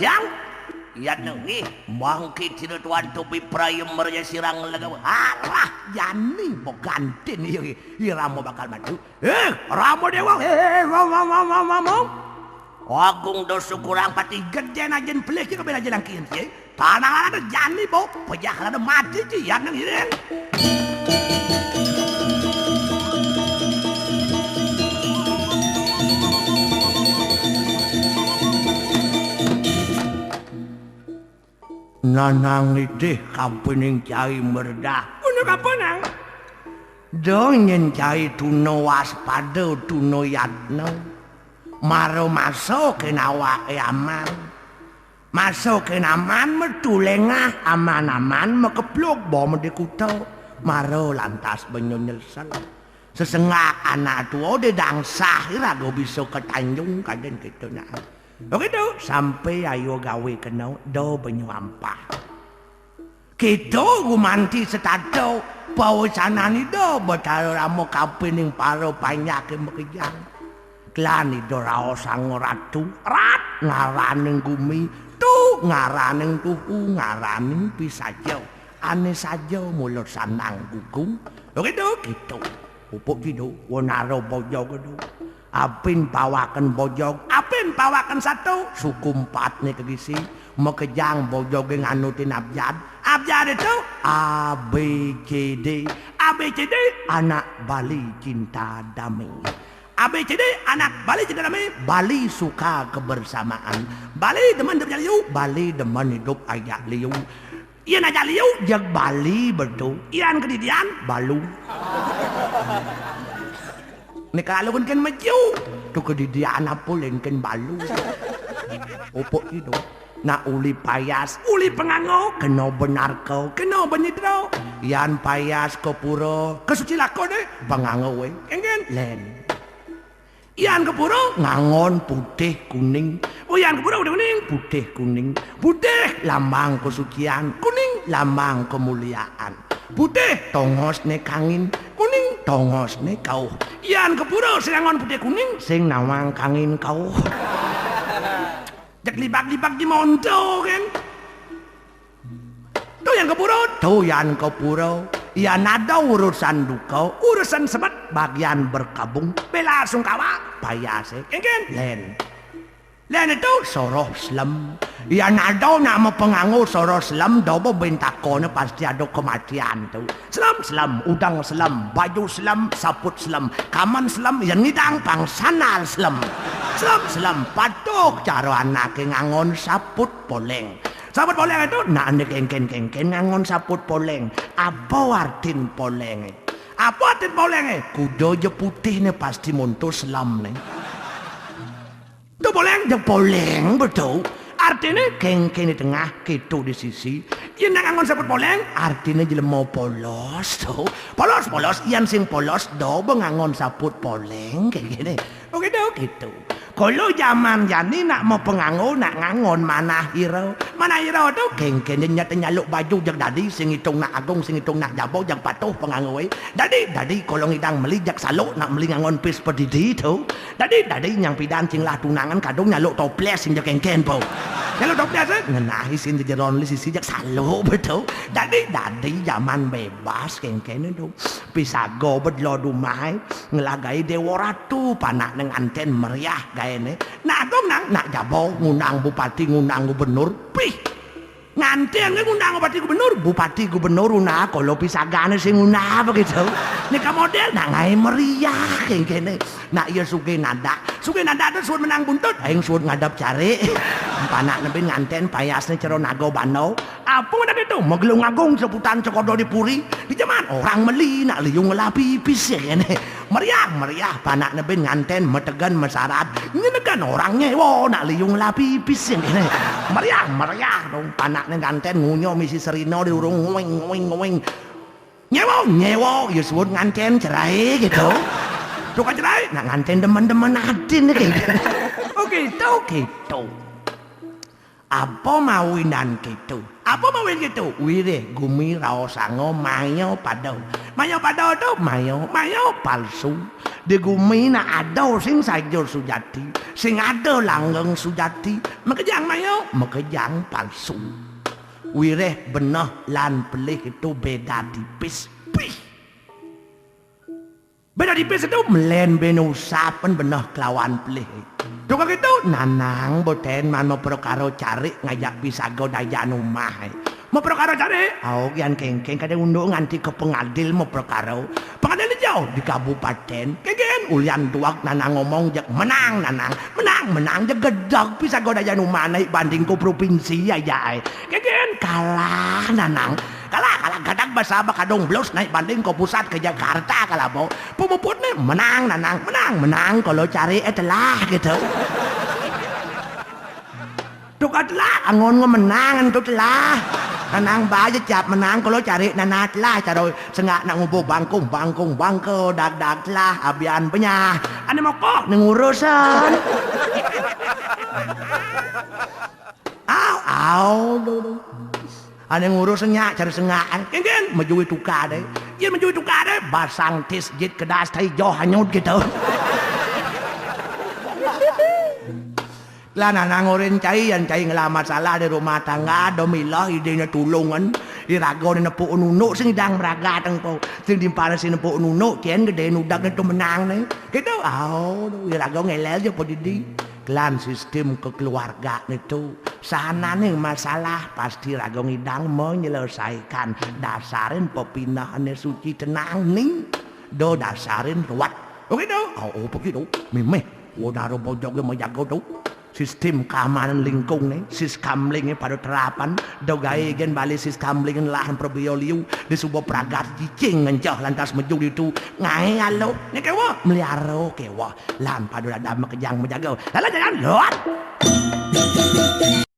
tiang ya nengi mangki tina tuan topi prayem merja sirang lagaw halah jani bogantin iya Ramo bakal maju Ramo dewa ngomong Agung dosu kurang pati gede najen pelih ke bela jalan kian sih tanah ada jani bo pejah ada mati sih ya nengi nanang idih kapening cai merdah Uno kapenang donyen cai tuno waspada tuno yatno maro masuk ke awake aman masuk ke aman metu lengah aman-aman mekepluk bom di kuto maro lantas benyonyelsel sesengak anak tua de dangsah irago bisa ke Tanjung kaden gitu nah begitu sampai ayo gawe kena do banyu ampah gitu gumanti setado bawa sanani do betaro Ramo kapening paro panyake mekejang klani do raos sang ratu rat ngaraning gumi tu ngaraning tuhu ngaraning pisajo ane saja mulut sanang gugung begitu gitu pupuk gitu wonaro bojo gitu apin pawakan bojog apin pawakan satu suku 4 nih kegisi mekejang bojog nganutin abjad itu A B C D anak Bali cinta damai A B C D anak Bali cinta damai Bali suka kebersamaan Bali demen liu Bali demen hidup ajak liu ian ajak liu jag Bali betul ian kedidian balu ni kalau kan maju tu kedidian apa lengken balu opok itu nak uli payas uli pengango kena benar kau kena benidro yan payas ke pura kesuci lako deh pengango we kengen len yan ke pura ngangon putih kuning oh yan ke pura udah kuning putih lambang kesucian kuning lambang kemuliaan putih tongos ne kangin kuning tongos ne kau yan kepuro sinangon putih kuning sing nawang kangin kau jak libak-libak di mondo kan tuh yang kepuro yan ada urusan duka urusan sebat bagian berkabung bela sungkawa payase kan len itu soroh Islam yan ada nama penganggu soroh Islam dobo bentakone pasti ada kematian tuh Islam udang Islam baju Islam saput Islam kaman Islam yang ngidang pangsanal Islam patuh cara anak ngangon saput poleng itu nak ane kengken ngangon saput poleng apa artin poleng kudo je putih ne pasti muntus Islam ne itu poleng betul artinya kengken di tengah gitu di sisi yang ngangon saput poleng artinya jelema polos tuh polos yang sing polos do ngangon saput poleng kayak gini gitu kalau zaman jani nak mau penganggo nak ngangon mana hero tuh kengken nyaluk baju jak dadi sing hitung nak agung sing hitung nak jabo jak patuh penganggo dadi kalau ngidang meli jak saluk nak meli ngangon pis pedidi tuh dadi yang pidan sing lah tunangan kadung nyaluk toples sing jak kengken po nyaluk toples ngenahi sing jeron li sisi jak saluk betul dadi zaman bebas kengken itu pisago bedlo dumai ngelagai dewa ratu panak neng anten meriah gaene nah dong nak jabo ngundang bupati ngundang gubernur pih nganteng ngundang bupati gubernur una kalau pisagane sing una begitu nika model nak ngai meriah kene nak iya suge nada tuh suut menang buntut aing suut ngadap cari panak nebi nganten payasnya cero nago bano apa ngadap itu megelung agung seputan cokodo di puri di zaman orang meli nak liung ngelapi pipis ya kene meriah panak nebi nganten metegan mesarat nyenegan orang nyewo nak liung ngelapi pipis ya kene meriah dong panak nganten ngunyo misi serino di urung ngoweng nyewo ya suut nganten cerai gitu suka cerai nak nganten demen-demen adin kayak gitu gitu apa mawinan gitu wire gumi raosango mayo padau tuh mayo palsu di gumina ada sing sayur sujati sing ada langgeng sujati makejang mayo makejang palsu wireh benah lan pelih itu beda tipis beda tipis itu melen benu sapen benah kelawan pelih tukang itu nanang boten man mau perkara cari ngajak pisago daya rumah mau perkara cari kian kengkeng kada unduk nganti ke pengadil mau perkara pengadil jauh di kabupaten kengkeng ulian tuak nanang ngomong jak menang jak gedeg pisago daya rumah naik banding ke provinsi ya kengkeng kalah nanang kalah kadang bahasa kadong blos naik banding ke pusat ke Jakarta kalah bo pemuputnya menang kalau cari itulah gitu tuk adalah angon menang itu telah nanang baja cap menang kalau cari nanat lah caro sengak nak ngubuk bangkung bangko dag lah abian punya ane mau kok ngurusan ada ngurus senyak cari sengaan kengken maju itu kade ya maju itu kade basang tis jit kedas tai jauh hanyut gitu lah nangorin cai ngelamat salah di rumah tangga domilah idenya tulungan irago ni nepuk nunuk sing dang meraga tengpo sing dimpanasin nepuk nunuk kien gede nudak itu menang nih gitu irago ngelel je podidi klan sistem kekeluargaan itu sana nih masalah pasti rago ngidang menyelesaikan dasarin pepindahannya suci tenang nih do dasarin ruat begitu mimeh wadaro bojoknya menjago tuh sistem keamanan lingkung nih siskamling pada terapan do gaya gen balik siskamling lahan perbioliu di sebuah pragat cicing ngencah lantas maju itu ngai alo nih kewa meliaro kewa lan pada ada makejang menjaga lalu jangan lot